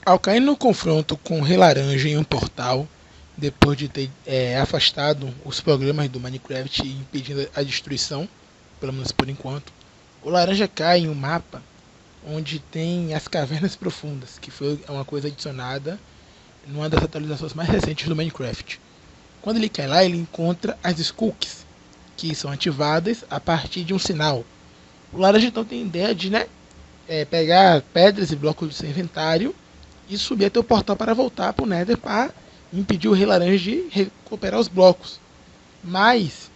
Ao cair no confronto com o Rei Laranja em um portal, depois de ter afastado os programas do Minecraft e impedindo a destruição, pelo menos por enquanto, o Laranja cai em um mapa onde tem as Cavernas Profundas, que foi uma coisa adicionada numa das atualizações mais recentes do Minecraft. Quando ele cai lá, ele encontra as Skulks, que são ativadas a partir de um sinal. O Laranja então tem a ideia de pegar pedras e blocos do seu inventário e subir até o portal para voltar para o Nether para impedir o Rei Laranja de recuperar os blocos. Mas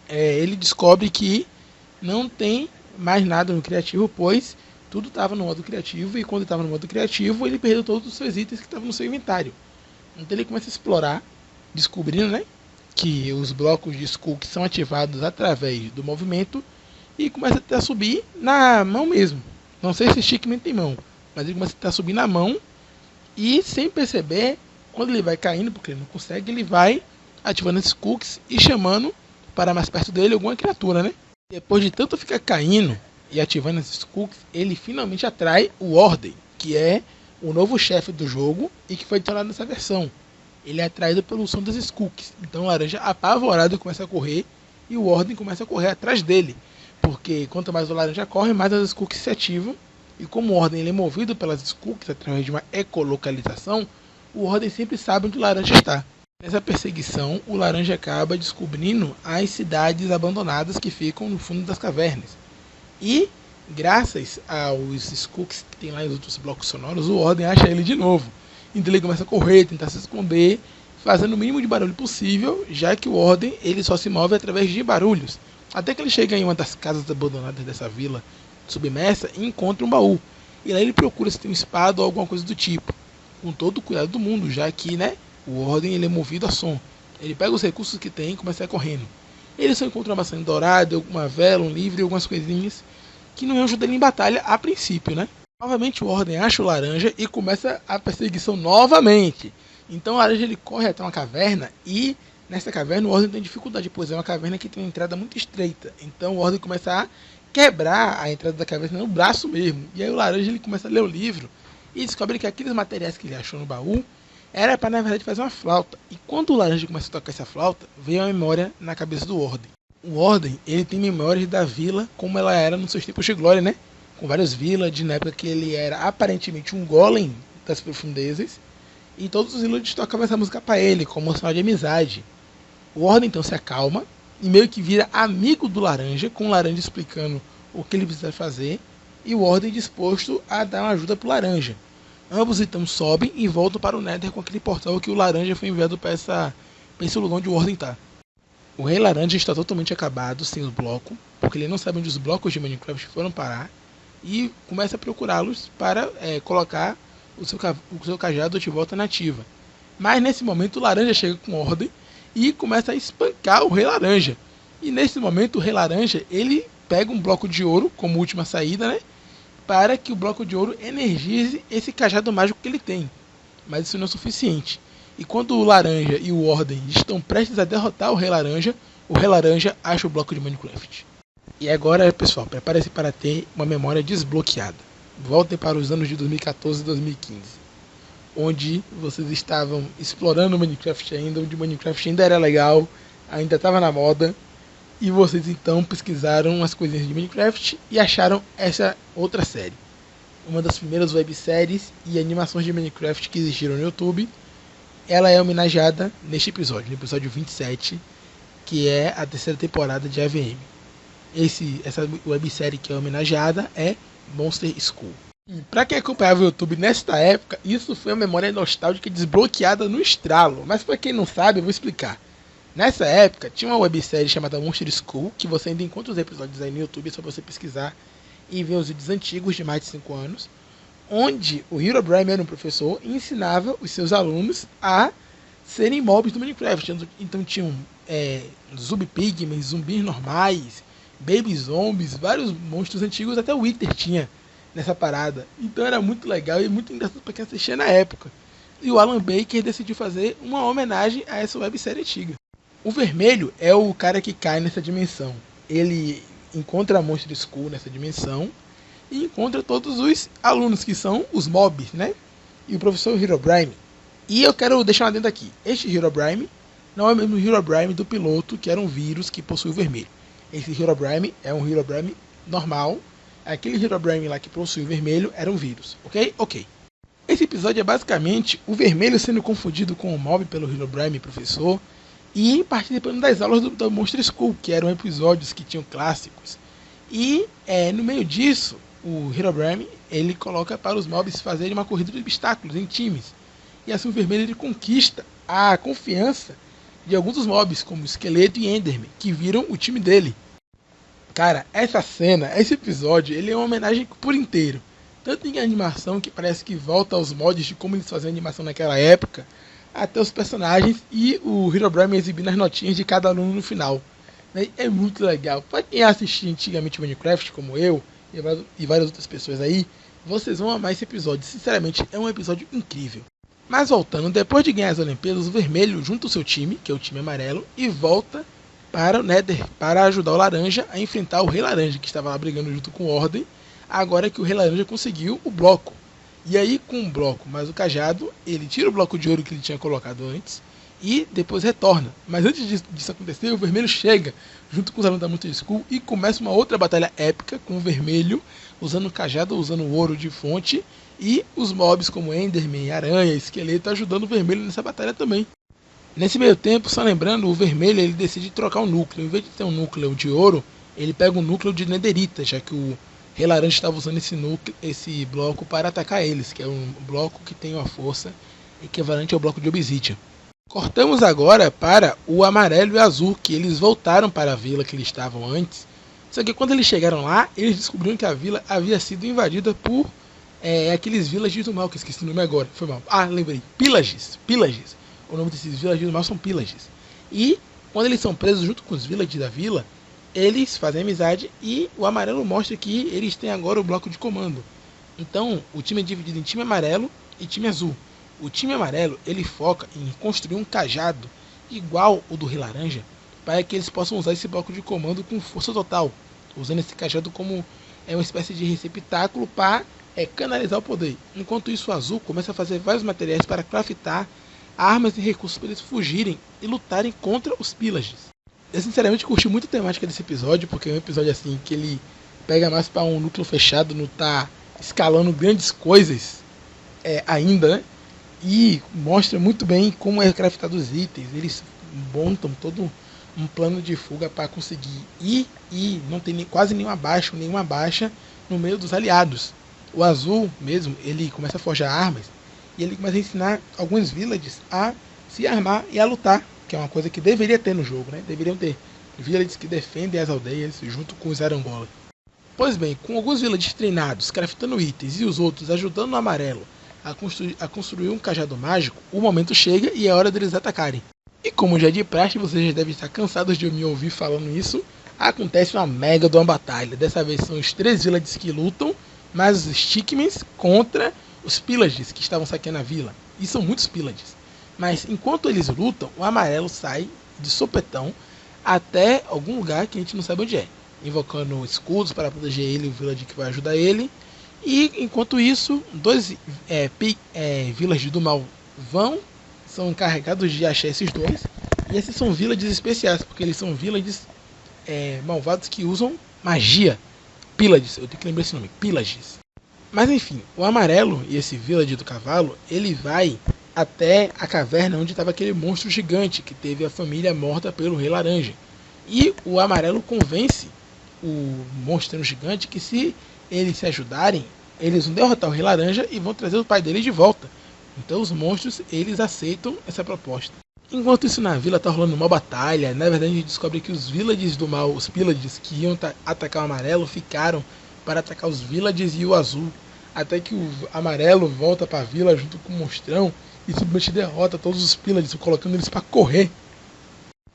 ele descobre que não tem mais nada no criativo, pois tudo estava no modo criativo, e quando estava no modo criativo ele perdeu todos os seus itens que estavam no seu inventário. Então ele começa a explorar, descobrindo que os blocos de Skull são ativados através do movimento, e começa a subir na mão mesmo. Não sei se stickman tem mão, mas ele começa a subir na mão, e sem perceber, quando ele vai caindo, porque ele não consegue, ele vai ativando esses cookies e chamando para mais perto dele alguma criatura, Depois de tanto ficar caindo e ativando esses cookies, ele finalmente atrai o Ordem, que é o novo chefe do jogo e que foi adicionado nessa versão. Ele é atraído pelo som das cookies. Então o Laranja, apavorado, começa a correr, e o Ordem começa a correr atrás dele, porque quanto mais o Laranja corre, mais as cookies se ativam. E como o Ordem ele é movido pelas cookies através de uma ecolocalização, o Ordem sempre sabe onde o Laranja está. Nessa perseguição, o Laranja acaba descobrindo as cidades abandonadas que ficam no fundo das cavernas. E, graças aos Skulks que tem lá nos outros blocos sonoros, o Ordem acha ele de novo. Então ele começa a correr, tentar se esconder, fazendo o mínimo de barulho possível, já que o Ordem ele só se move através de barulhos. Até que ele chega em uma das casas abandonadas dessa vila submersa e encontra um baú. E lá ele procura se tem uma espada ou alguma coisa do tipo, com todo o cuidado do mundo, já que o Ordem ele é movido a som. Ele pega os recursos que tem e começa a ir correndo. Ele só encontra uma maçã dourada, uma vela, um livro e algumas coisinhas que não ajudam ele em batalha a princípio, Novamente o Ordem acha o Laranja e começa a perseguição novamente. Então o Laranja ele corre até uma caverna, e nessa caverna o Ordem tem dificuldade, pois é uma caverna que tem uma entrada muito estreita. Então o Ordem começa a quebrar a entrada da caverna no braço mesmo. E aí o Laranja ele começa a ler o livro e descobre que aqueles materiais que ele achou no baú era para, na verdade, fazer uma flauta. E quando o Laranja começa a tocar essa flauta, veio uma memória na cabeça do Ordem. O Ordem ele tem memórias da vila como ela era nos seus tempos de glória, com várias villages, na época que ele era aparentemente um golem das profundezas, e todos os villages tocavam essa música para ele, como um sinal de amizade. O Ordem então se acalma e meio que vira amigo do Laranja, com o Laranja explicando o que ele precisa fazer, e o Ordem disposto a dar uma ajuda pro Laranja. Ambos então sobem e voltam para o Nether com aquele portal que o Laranja foi enviado para esse lugar onde o Ordem está. O Rei Laranja está totalmente acabado, sem os blocos, porque ele não sabe onde os blocos de Minecraft foram parar, e começa a procurá-los para colocar o seu cajado de volta nativa. Mas nesse momento o Laranja chega com Ordem e começa a espancar o Rei Laranja. E nesse momento o Rei Laranja ele pega um bloco de ouro como última saída, para que o bloco de ouro energize esse cajado mágico que ele tem. Mas isso não é suficiente. E quando o Laranja e o Ordem estão prestes a derrotar o Rei Laranja acha o bloco de Minecraft. E agora, pessoal, prepare-se para ter uma memória desbloqueada. Voltem para os anos de 2014 e 2015, onde vocês estavam explorando o Minecraft ainda, onde o Minecraft ainda era legal, ainda estava na moda, e vocês então pesquisaram as coisinhas de Minecraft e acharam essa outra série. Uma das primeiras webséries e animações de Minecraft que existiram no YouTube. Ela é homenageada neste episódio, no episódio 27, que é a terceira temporada de AVM. Essa websérie que é homenageada é Monster School. E para quem acompanhava o YouTube nesta época, isso foi uma memória nostálgica desbloqueada no estralo. Mas para quem não sabe, eu vou explicar. Nessa época, tinha uma websérie chamada Monster School, que você ainda encontra os episódios aí no YouTube, é só você pesquisar e ver os vídeos antigos de mais de 5 anos, onde o Herobrine era um professor e ensinava os seus alunos a serem mobs do Minecraft. Então tinham Zumbi Pigmen, zumbis normais, Baby Zombies, vários monstros antigos, até o Wither tinha nessa parada. Então era muito legal e muito engraçado para quem assistia na época. E o Alan Baker decidiu fazer uma homenagem a essa websérie antiga. O vermelho é o cara que cai nessa dimensão. Ele encontra a Monster School nessa dimensão e encontra todos os alunos que são os mobs, e o professor Herobrine. E eu quero deixar uma adendo aqui. Este Herobrine não é o mesmo Herobrine do piloto, que era um vírus que possui o vermelho. Esse Herobrine é um Herobrine normal. Aquele Herobrine lá que possui o vermelho era um vírus. Ok? Ok. Esse episódio é basicamente o vermelho sendo confundido com o mob pelo Herobrine professor e participando das aulas do Monster School, que eram episódios que tinham clássicos. E no meio disso, o Herobrine ele coloca para os mobs fazerem uma corrida de obstáculos em times. E assim o vermelho ele conquista a confiança de alguns dos mobs, como Esqueleto e Enderman, que viram o time dele. Cara, essa cena, esse episódio, ele é uma homenagem por inteiro. Tanto em animação, que parece que volta aos moldes de como eles faziam animação naquela época, até os personagens e o Herobrine exibindo as notinhas de cada aluno no final. É muito legal. Pra quem assistia antigamente Minecraft, como eu e várias outras pessoas aí, vocês vão amar esse episódio. Sinceramente, é um episódio incrível. Mas voltando, depois de ganhar as Olimpíadas, o vermelho junta o seu time, que é o time amarelo, e volta para o Nether para ajudar o laranja a enfrentar o Rei Laranja, que estava lá brigando junto com o Ordem, agora que o Rei Laranja conseguiu o bloco. E aí, com o bloco mais o cajado, ele tira o bloco de ouro que ele tinha colocado antes e depois retorna. Mas antes disso acontecer, o vermelho chega junto com os alunos da Monster School e começa uma outra batalha épica com o vermelho usando o cajado, usando o ouro de fonte, e os mobs como Enderman, Aranha, Esqueleto ajudando o vermelho nessa batalha também. Nesse meio tempo, só lembrando, o vermelho ele decide trocar o núcleo. Em vez de ter um núcleo de ouro, ele pega um núcleo de netherita, já que o Rei Laranja estava usando esse bloco para atacar eles, que é um bloco que tem uma força equivalente ao bloco de obsidian. Cortamos agora para o amarelo e o azul, que eles voltaram para a vila que eles estavam antes. Só que quando eles chegaram lá, eles descobriram que a vila havia sido invadida por aqueles villagers do mal, que eu esqueci o nome agora, foi mal. Ah, lembrei, Pillages. O nome desses villagers do mal são Pillages. E quando eles são presos junto com os villagers da vila, eles fazem amizade e o amarelo mostra que eles têm agora o bloco de comando. Então, o time é dividido em time amarelo e time azul. O time amarelo, ele foca em construir um cajado igual o do Rei Laranja, para que eles possam usar esse bloco de comando com força total, usando esse cajado como uma espécie de receptáculo para canalizar o poder. Enquanto isso, o azul começa a fazer vários materiais para craftar armas e recursos para eles fugirem e lutarem contra os Pillages. Eu sinceramente curti muito a temática desse episódio, porque é um episódio assim que ele pega mais para um núcleo fechado, não tá escalando grandes coisas ainda, né? E mostra muito bem como é craftado os itens. Eles montam todo um plano de fuga para conseguir ir e não tem quase nenhuma baixa no meio dos aliados. O azul mesmo, ele começa a forjar armas e ele começa a ensinar alguns villages a se armar e a lutar, que é uma coisa que deveria ter no jogo, né? Deveriam ter villages que defendem as aldeias junto com os arangolas. Pois bem, com alguns villages treinados, craftando itens e os outros ajudando o amarelo a construir um cajado mágico, o momento chega e é hora deles atacarem. E como já é de praxe, vocês já devem estar cansados de me ouvir falando isso, acontece uma mega de uma batalha. Dessa vez são os 3 villages que lutam, mas os Stickmans contra os Pillages que estavam saqueando a vila. E são muitos Pillages. Mas enquanto eles lutam, o amarelo sai de sopetão até algum lugar que a gente não sabe onde é, invocando escudos para proteger ele e o village que vai ajudar ele. E enquanto isso, 2 villagers do mal são encarregados de achar esses 2. E esses são villages especiais, porque eles são villages malvados que usam magia. Pillages, eu tenho que lembrar esse nome, Pillages. Mas enfim, o amarelo e esse village do cavalo, ele vai até a caverna onde estava aquele monstro gigante que teve a família morta pelo Rei Laranja. E o amarelo convence o monstro gigante que se eles se ajudarem, eles vão derrotar o Rei Laranja e vão trazer o pai dele de volta. Então os monstros, eles aceitam essa proposta. Enquanto isso na vila tá rolando uma batalha, na verdade a gente descobre que os villages do mal, os Pillages que iam atacar o amarelo, ficaram para atacar os villages e o azul. Até que o amarelo volta para a vila junto com o monstrão e simplesmente derrota todos os Pillages, colocando eles para correr.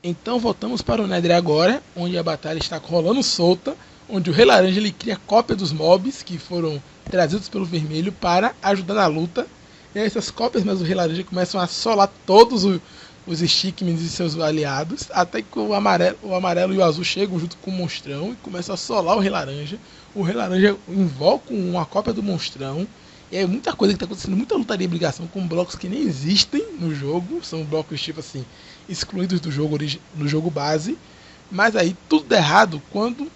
Então voltamos para o Nether agora, onde a batalha está rolando solta, onde o Rei Laranja ele cria cópia dos mobs que foram trazidos pelo vermelho para ajudar na luta. E aí essas cópias, mas o Rei Laranja começam a assolar todos os Stickmans e seus aliados, até que o amarelo e o azul chegam junto com o monstrão e começam a assolar o Rei Laranja. O Rei Laranja invoca uma cópia do monstrão, E é muita coisa que tá acontecendo, muita lutaria e brigação com blocos que nem existem no jogo. São blocos, tipo assim, excluídos do jogo, no jogo base. Mas aí tudo dá errado quando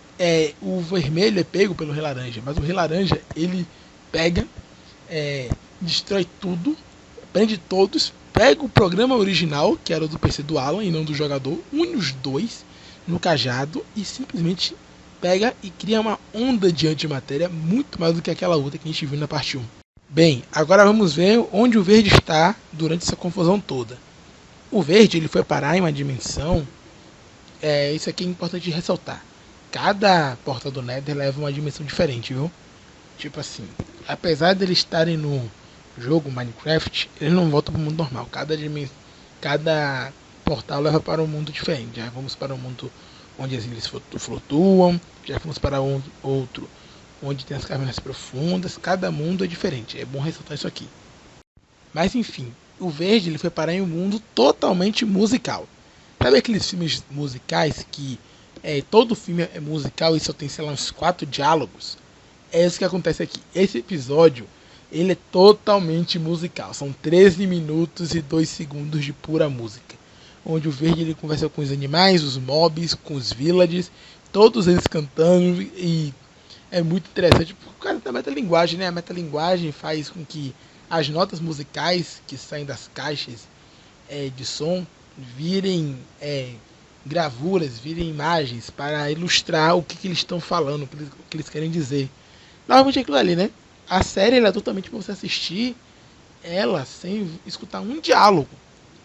o vermelho é pego pelo Rei Laranja. Mas o Rei Laranja, ele pega, destrói tudo, prende todos, pega o programa original, que era o do PC do Alan e não do jogador, une os dois no cajado e simplesmente pega e cria uma onda de antimatéria muito mais do que aquela outra que a gente viu na parte 1. Bem, agora vamos ver onde o verde está durante essa confusão toda. O verde ele foi parar em uma dimensão, isso aqui é importante ressaltar. Cada porta do Nether leva uma dimensão diferente, viu? Tipo assim, apesar de eles estarem no jogo Minecraft, eles não voltam para o mundo normal. Cada portal leva para um mundo diferente. Já vamos para um mundo onde as ilhas flutuam, já fomos para outro onde tem as cavernas profundas. Cada mundo é diferente, é bom ressaltar isso aqui. Mas enfim, o verde ele foi parar em um mundo totalmente musical. Sabe aqueles filmes musicais que todo filme é musical e só tem, sei lá, uns 4 diálogos? É isso que acontece aqui. Esse episódio ele é totalmente musical. São 13 minutos e 2 segundos de pura música. Onde o verde ele conversa com os animais, os mobs, com os villagers, todos eles cantando, e é muito interessante por causa da metalinguagem, né? A metalinguagem faz com que as notas musicais que saem das caixas de som virem gravuras, virem imagens para ilustrar o que eles estão falando, o que eles querem dizer. Normalmente é aquilo ali, né? A série ela é totalmente para você assistir ela sem escutar um diálogo.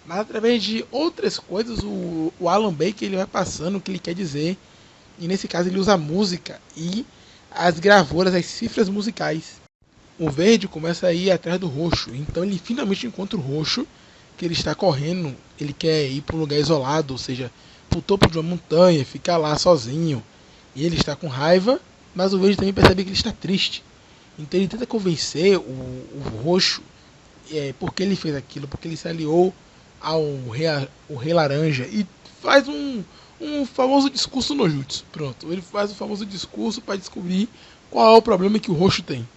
Mas através de outras coisas, o Alan Baker ele vai passando o que ele quer dizer. E nesse caso ele usa a música e as gravuras, as cifras musicais. O verde começa a ir atrás do roxo. Então ele finalmente encontra o roxo, que ele está correndo. Ele quer ir para um lugar isolado, ou seja, para o topo de uma montanha, ficar lá sozinho. E ele está com raiva, mas o verde também percebe que ele está triste. Então ele tenta convencer o roxo porque ele fez aquilo, porque ele se aliou ao Rei Laranja e faz um famoso discurso no Jutsu. Pronto, ele faz o famoso discurso para descobrir qual é o problema que o roxo tem.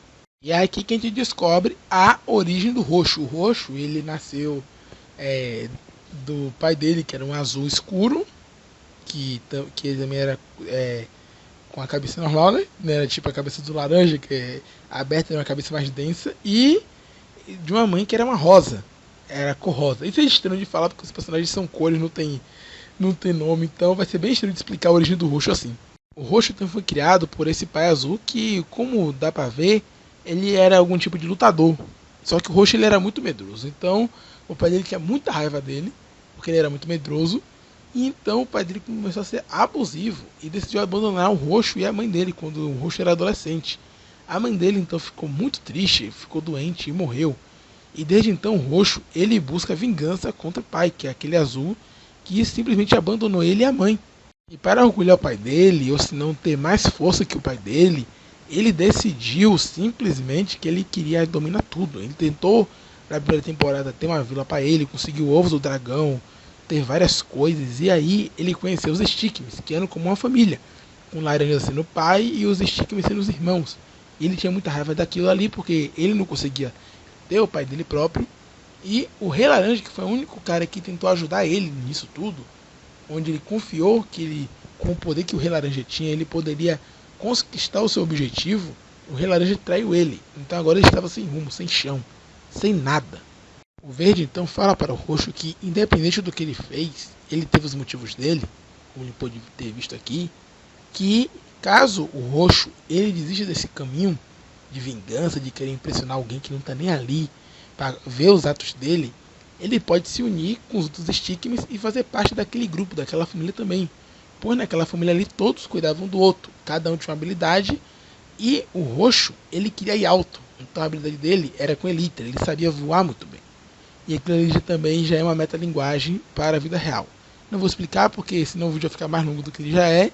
E é aqui que a gente descobre a origem do roxo. O roxo ele nasceu do pai dele, que era um azul escuro, que ele também era com a cabeça normal, né? Não era tipo a cabeça do laranja, que é aberta, era uma cabeça mais densa, e de uma mãe que era uma rosa, era cor rosa. Isso é estranho de falar porque os personagens são cores, não tem nome, então vai ser bem estranho de explicar a origem do roxo assim. O roxo então foi criado por esse pai azul que, como dá pra ver, ele era algum tipo de lutador. Só que o roxo ele era muito medroso, então o pai dele tinha muita raiva dele, porque ele era muito medroso. E então o pai dele começou a ser abusivo e decidiu abandonar o roxo e a mãe dele quando o roxo era adolescente. A mãe dele então ficou muito triste, ficou doente e morreu. E desde então o roxo ele busca vingança contra o pai, que é aquele azul que simplesmente abandonou ele e a mãe. E para orgulhar o pai dele, ou se não ter mais força que o pai dele, ele decidiu simplesmente que ele queria dominar tudo. Ele tentou na primeira temporada ter uma vila para ele, conseguiu ovos do dragão, ter várias coisas, e aí ele conheceu os Stickmans, que eram como uma família, com o Laranja sendo o pai e os Stickmans sendo os irmãos. E ele tinha muita raiva daquilo ali, porque ele não conseguia ter o pai dele próprio, e o Rei Laranja, que foi o único cara que tentou ajudar ele nisso tudo, onde ele confiou que ele, com o poder que o Rei Laranja tinha, ele poderia conquistar o seu objetivo. O Rei Laranja traiu ele, então agora ele estava sem rumo, sem chão, sem nada. O verde então fala para o roxo que, independente do que ele fez, ele teve os motivos dele, como ele pode ter visto aqui, que caso o roxo ele desista desse caminho de vingança, de querer impressionar alguém que não está nem ali para ver os atos dele, ele pode se unir com os outros Stickmans e fazer parte daquele grupo, daquela família também. Pois naquela família ali todos cuidavam do outro, cada um tinha uma habilidade, e o roxo ele queria ir alto, então a habilidade dele era com Elytra, ele sabia voar muito bem. E aquilo ali também já é uma metalinguagem para a vida real. Não vou explicar porque senão o vídeo vai ficar mais longo do que ele já é.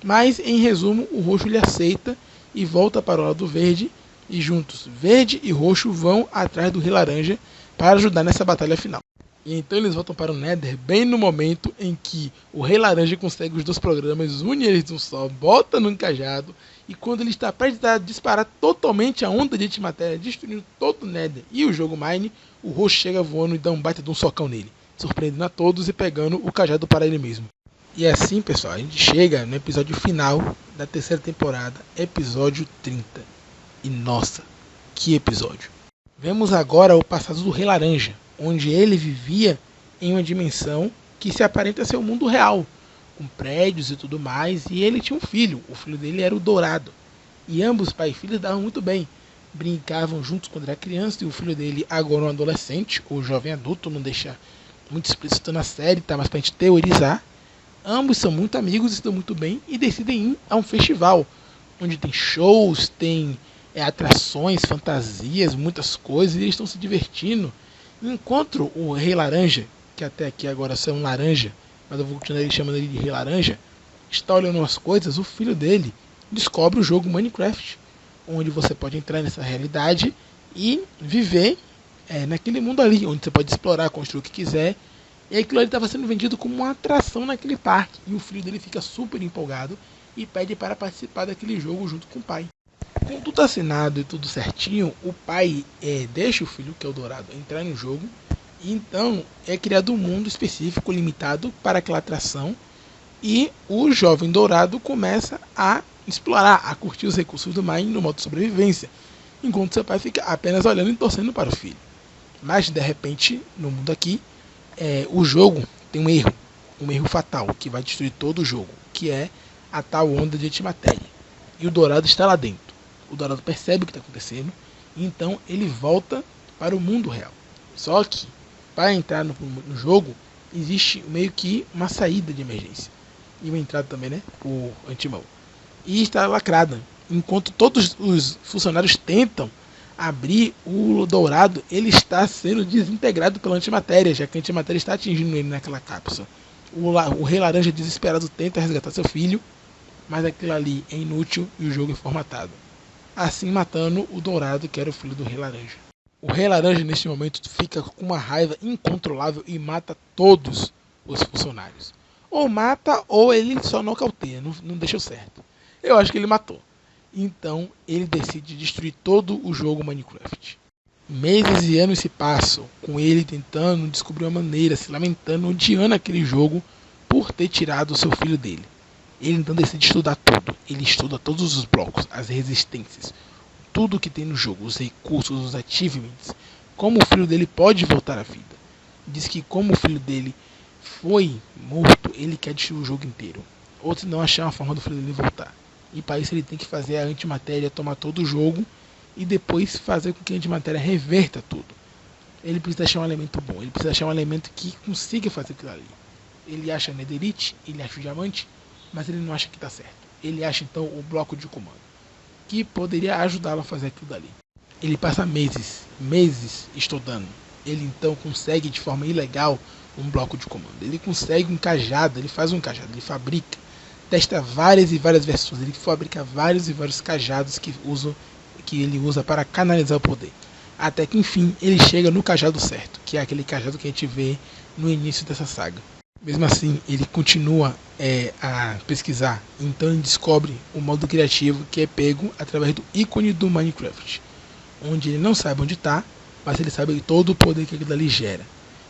Mas em resumo, o roxo ele aceita e volta para o lado do verde. E juntos, verde e roxo vão atrás do Rei Laranja para ajudar nessa batalha final. E então eles voltam para o Nether bem no momento em que o Rei Laranja consegue os dois programas, une eles num só, bota no encajado E quando ele está prestes a disparar totalmente a onda de antimatéria, destruindo todo o Nether e o jogo Mine, o roxo chega voando e dá um baita de um socão nele, surpreendendo a todos e pegando o cajado para ele mesmo. E assim, pessoal, a gente chega no episódio final da terceira temporada, episódio 30. E nossa, que episódio! Vemos agora o passado do Rei Laranja, onde ele vivia em uma dimensão que se aparenta ser o mundo real, com prédios e tudo mais, e ele tinha um filho, o filho dele era o Dourado. E ambos, pai e filho, davam muito bem, brincavam juntos quando era criança, e o filho dele agora um adolescente, ou jovem adulto, não deixa muito explícito na série, tá? Mas pra gente teorizar. Ambos são muito amigos, estão muito bem e decidem ir a um festival, onde tem shows, tem atrações, fantasias, muitas coisas, e eles estão se divertindo. Enquanto o Rei Laranja, que até aqui agora são um laranja, mas eu vou continuar chamando ele de Rei Laranja, está olhando as coisas, o filho dele descobre o jogo Minecraft, onde você pode entrar nessa realidade e viver naquele mundo ali, onde você pode explorar, construir o que quiser. E aquilo ali estava sendo vendido como uma atração naquele parque. E o filho dele fica super empolgado e pede para participar daquele jogo junto com o pai. Com tudo assinado e tudo certinho, o pai deixa o filho, que é o Dourado, entrar no jogo. E então é criado um mundo específico, limitado para aquela atração. E o jovem Dourado começa a explorar, a curtir os recursos do Mine no modo sobrevivência. Enquanto seu pai fica apenas olhando e torcendo para o filho. Mas de repente, no mundo aqui, o jogo tem um erro fatal, que vai destruir todo o jogo, que é a tal onda de antimatéria. E o Dourado está lá dentro. O Dourado percebe o que está acontecendo, e então ele volta para o mundo real. Só que, para entrar no jogo, existe meio que uma saída de emergência. E uma entrada também, né, por antemão. E está lacrada. Enquanto todos os funcionários tentam abrir, o Dourado ele está sendo desintegrado pela antimatéria, já que a antimatéria está atingindo ele naquela cápsula. O Rei Laranja desesperado tenta resgatar seu filho, mas aquilo ali é inútil e o jogo é formatado. Assim matando o Dourado, que era o filho do Rei Laranja. O Rei Laranja neste momento fica com uma raiva incontrolável e mata todos os funcionários. Ou mata ou ele só nocauteia, não deixou certo. Eu acho que ele matou. Então ele decide destruir todo o jogo Minecraft. Meses e anos se passam com ele tentando descobrir uma maneira, se lamentando, odiando aquele jogo por ter tirado o seu filho dele. Ele então decide estudar tudo. Ele estuda todos os blocos, as resistências, tudo que tem no jogo, os recursos, os achievements, como o filho dele pode voltar à vida. Diz que como o filho dele foi morto, ele quer destruir o jogo inteiro. Ou se não achar uma forma do filho dele voltar. E para isso ele tem que fazer a antimatéria tomar todo o jogo e depois fazer com que a antimatéria reverta tudo. Ele precisa achar um elemento bom, ele precisa achar um elemento que consiga fazer aquilo ali. Ele acha a netherite, ele acha o diamante, mas ele não acha que está certo. Ele acha então o bloco de comando, que poderia ajudá-lo a fazer aquilo dali. Ele passa meses estudando. Ele então consegue de forma ilegal um bloco de comando. Ele consegue um cajado, ele faz um cajado, ele fabrica. Testa várias e várias versões, ele fabrica vários e vários cajados que ele usa para canalizar o poder. Até que enfim ele chega no cajado certo, que é aquele cajado que a gente vê no início dessa saga. Mesmo assim, ele continua a pesquisar, então ele descobre o modo criativo que é pego através do ícone do Minecraft, onde ele não sabe onde está, mas ele sabe todo o poder que aquilo ali gera.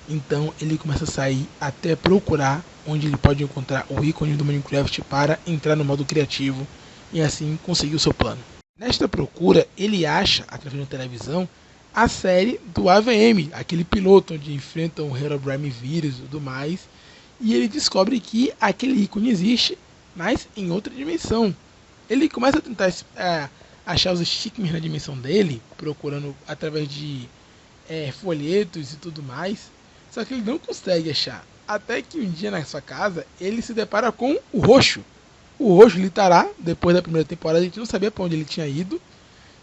Então ele começa a sair até procurar onde ele pode encontrar o ícone do Minecraft para entrar no modo criativo e assim conseguir o seu plano. Nesta procura, ele acha, através da televisão, a série do AVM, aquele piloto onde enfrentam o Herobrine vírus e tudo mais, e ele descobre que aquele ícone existe, mas em outra dimensão. Ele começa a tentar achar os stickers na dimensão dele, procurando através de folhetos e tudo mais, só que ele não consegue achar. Até que um dia na sua casa ele se depara com o Roxo. O Roxo ele tá lá, depois da primeira temporada a gente não sabia para onde ele tinha ido.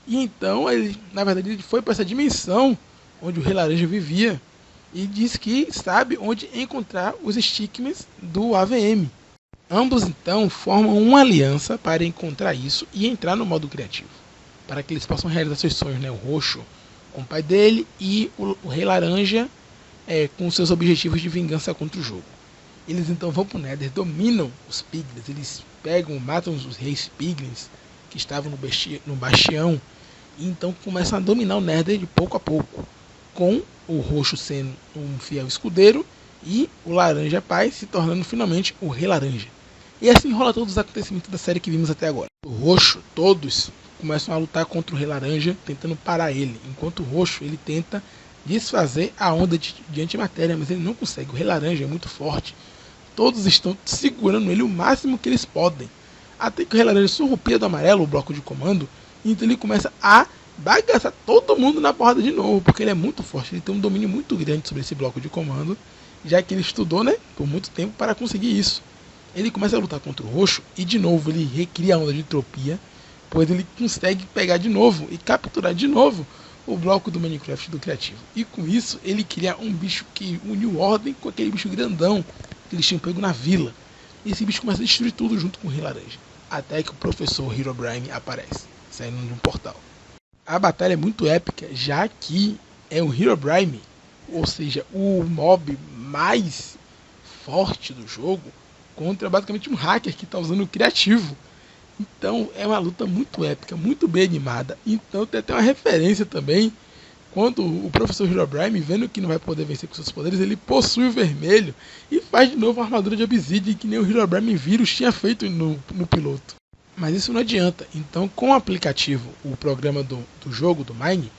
E então ele, na verdade, ele foi para essa dimensão onde o Rei Laranja vivia e diz que sabe onde encontrar os stickers do AVM. Ambos então formam uma aliança para encontrar isso e entrar no modo criativo, para que eles possam realizar seus sonhos, né? O Roxo com o pai dele e o Rei Laranja com seus objetivos de vingança contra o jogo. Eles então vão pro Nether, dominam os Piglins, eles pegam, matam os reis Piglins que estavam no bastião, e então começam a dominar o Nether de pouco a pouco, com o roxo sendo um fiel escudeiro e o laranja pai se tornando finalmente o Rei Laranja. E assim rola todos os acontecimentos da série que vimos até agora. O roxo, todos começam a lutar contra o Rei Laranja, tentando parar ele, enquanto o roxo ele tenta desfazer a onda de antimatéria, mas ele não consegue. O Rei Laranja é muito forte, todos estão segurando ele o máximo que eles podem, até que o Rei Laranja surrupia do amarelo o bloco de comando, então ele começa a bagaçar todo mundo na porrada de novo, porque ele é muito forte, ele tem um domínio muito grande sobre esse bloco de comando, já que ele estudou, né, por muito tempo para conseguir isso. Ele começa a lutar contra o roxo e de novo ele recria a onda de entropia, pois ele consegue pegar de novo e capturar de novo o bloco do Minecraft do criativo. E com isso ele cria um bicho que uniu ordem com aquele bicho grandão que eles tinham pego na vila. E esse bicho começa a destruir tudo junto com o Rei Laranja, até que o professor Herobrine aparece, saindo de um portal. A batalha é muito épica, já que é o Herobrine, ou seja, o mob mais forte do jogo, contra basicamente um hacker que está usando o criativo. Então é uma luta muito épica, muito bem animada. Então tem até uma referência também, quando o professor Herobrine, vendo que não vai poder vencer com seus poderes, ele possui o vermelho e faz de novo uma armadura de Obsidian, que nem o Herobrine Vírus tinha feito no piloto. Mas isso não adianta. Então, com o aplicativo, o programa do jogo, do Mine,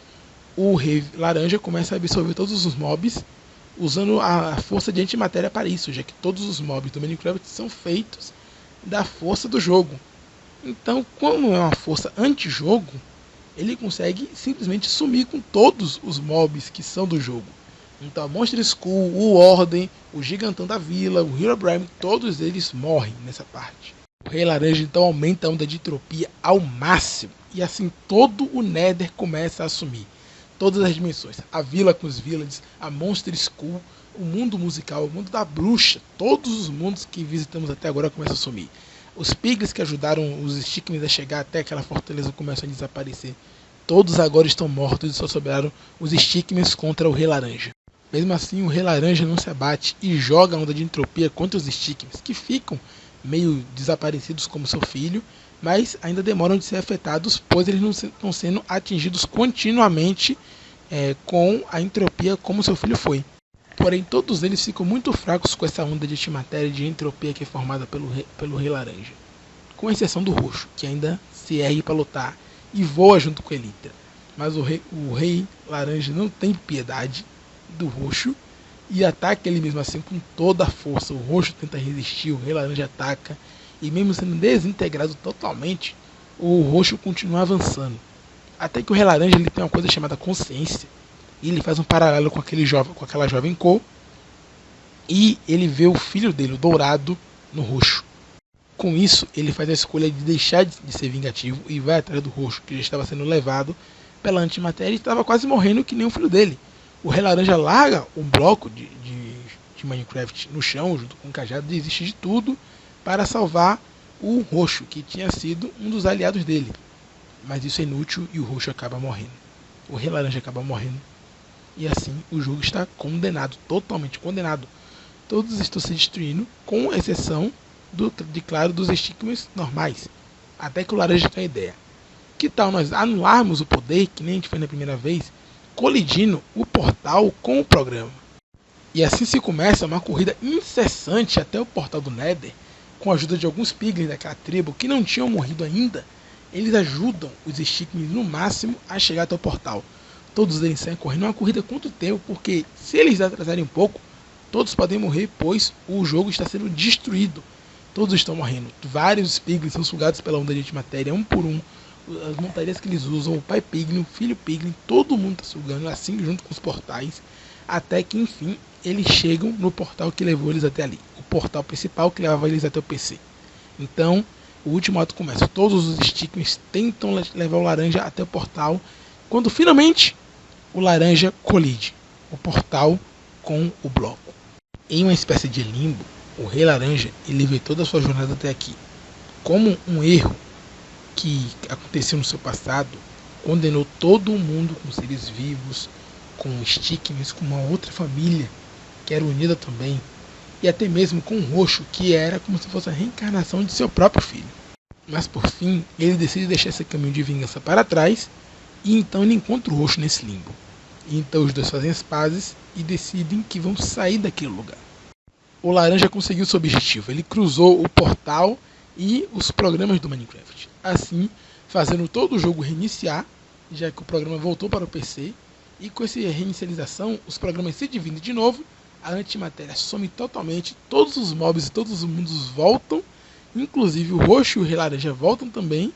o Rei Laranja começa a absorver todos os mobs, usando a força de antimatéria para isso, já que todos os mobs do Minecraft são feitos da força do jogo. Então, como é uma força anti-jogo, ele consegue simplesmente sumir com todos os mobs que são do jogo. Então, a Monster School, o Ordem, o Gigantão da Vila, o Herobrine, todos eles morrem nessa parte. O Rei Laranja então aumenta a onda de entropia ao máximo, e assim todo o Nether começa a sumir. Todas as dimensões, a vila com os villages, a Monster School, o mundo musical, o mundo da bruxa, todos os mundos que visitamos até agora começam a sumir. Os piglins que ajudaram os Stickmans a chegar até aquela fortaleza começam a desaparecer. Todos agora estão mortos e só sobraram os Stickmans contra o Rei Laranja. Mesmo assim, o Rei Laranja não se abate e joga a onda de entropia contra os Stickmans, que ficam meio desaparecidos como seu filho, mas ainda demoram de ser afetados, pois eles não estão sendo atingidos continuamente com a entropia como seu filho foi. Porém, todos eles ficam muito fracos com essa onda de antimatéria e de entropia que é formada pelo Rei Laranja, com exceção do roxo, que ainda se ergue para lutar e voa junto com a Elytra. Mas o Rei Laranja não tem piedade do roxo e ataca ele mesmo assim com toda a força. O roxo tenta resistir, o Rei Laranja ataca, e mesmo sendo desintegrado totalmente, o roxo continua avançando. Até que o Rei Laranja ele tem uma coisa chamada consciência, e ele faz um paralelo com aquela jovem cor, e ele vê o filho dele, o dourado, no roxo. Com isso, ele faz a escolha de deixar de ser vingativo e vai atrás do roxo, que já estava sendo levado pela antimatéria e estava quase morrendo que nem o filho dele. O Rei Laranja larga um bloco de Minecraft no chão, junto com o cajado, desiste de tudo para salvar o roxo, que tinha sido um dos aliados dele. Mas isso é inútil e o roxo acaba morrendo. O Rei Laranja acaba morrendo. E assim o jogo está condenado, totalmente condenado. Todos estão se destruindo, com exceção claro, dos Stickmans normais. Até que o Laranja tem a ideia. Que tal nós anularmos o poder, que nem a gente fez na primeira vez, colidindo o portal com o programa? E assim se começa uma corrida incessante até o portal do Nether, com a ajuda de alguns piglins daquela tribo que não tinham morrido ainda. Eles ajudam os Stickmans no máximo a chegar até o portal. Todos eles saem correndo, uma corrida contra o tempo, porque se eles atrasarem um pouco, todos podem morrer, pois o jogo está sendo destruído. Todos estão morrendo. Vários piglins são sugados pela onda de antimatéria, um por um. As montarias que eles usam, o pai piglin, o filho piglin, todo mundo está sugando, assim junto com os portais, até que enfim eles chegam no portal que levou eles até ali. O portal principal que levava eles até o PC. Então, o último ato começa. Todos os Stickmans tentam levar o Laranja até o portal, quando finalmente o Laranja colide o portal com o bloco. Em uma espécie de limbo, o Rei Laranja ele vê toda a sua jornada até aqui como um erro que aconteceu no seu passado, condenou todo o mundo com seres vivos, com Stickmans, com uma outra família que era unida também, e até mesmo com o roxo, que era como se fosse a reencarnação de seu próprio filho. Mas por fim, ele decide deixar esse caminho de vingança para trás e então ele encontra o roxo nesse limbo. E então os dois fazem as pazes e decidem que vão sair daquele lugar. O laranja conseguiu seu objetivo, ele cruzou o portal e os programas do Minecraft, assim fazendo todo o jogo reiniciar, já que o programa voltou para o PC, e com essa reinicialização os programas se dividem de novo, a antimatéria some totalmente, todos os mobs e todos os mundos voltam, inclusive o roxo e o rei laranja voltam também,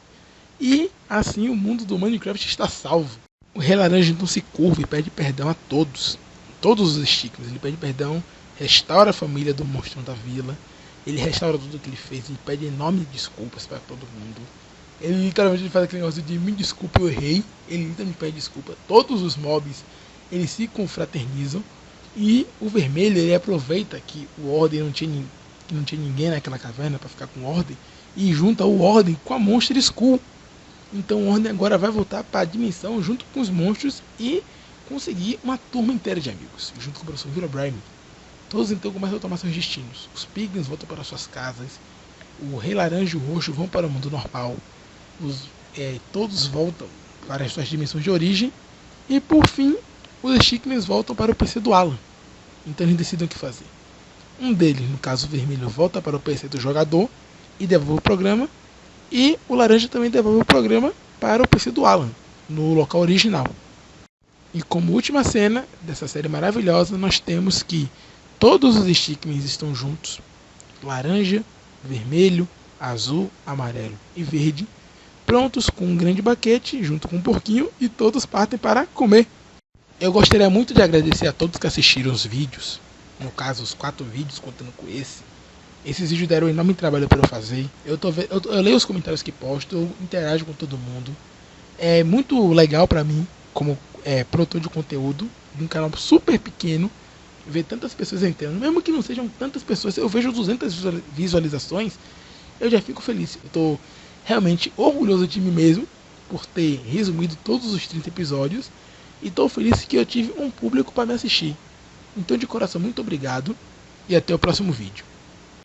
e assim o mundo do Minecraft está salvo. O rei laranja então se curva e pede perdão a todos os stickers, ele pede perdão, restaura a família do monstro da vila, ele restaura tudo o que ele fez, ele pede enormes desculpas para todo mundo. Ele literalmente faz aquele negócio de me desculpe, eu errei. Ele literalmente pede desculpa. Todos os mobs eles se confraternizam. E o vermelho ele aproveita que o Ordem não tinha ninguém naquela caverna para ficar com Ordem. E junta o Ordem com a Monster School. Então o Ordem agora vai voltar para a dimensão junto com os monstros e conseguir uma turma inteira de amigos. Junto com o professor Herobrine. Todos então começam a tomar seus destinos. Os Piglins voltam para suas casas. O Rei Laranja e o Roxo vão para o mundo normal. Todos voltam para as suas dimensões de origem. E por fim, os Stickmans voltam para o PC do Alan. Então eles decidem o que fazer. Um deles, no caso o vermelho, volta para o PC do jogador e devolve o programa. E o laranja também devolve o programa para o PC do Alan, no local original. E como última cena dessa série maravilhosa, nós temos que todos os Stickmans estão juntos. Laranja, vermelho, azul, amarelo e verde, prontos com um grande baquete junto com um porquinho e todos partem para comer. Eu gostaria muito de agradecer a todos que assistiram os vídeos, no caso os 4 vídeos contando com esse. Esses vídeos deram um enorme trabalho para eu fazer. Eu leio os comentários que posto, eu interajo com todo mundo. É muito legal para mim, como produtor de conteúdo, de um canal super pequeno, ver tantas pessoas entrando. Mesmo que não sejam tantas pessoas, eu vejo 200 visualizações, eu já fico feliz. Eu tô realmente orgulhoso de mim mesmo por ter resumido todos os 30 episódios e estou feliz que eu tive um público para me assistir. Então de coração, muito obrigado e até o próximo vídeo.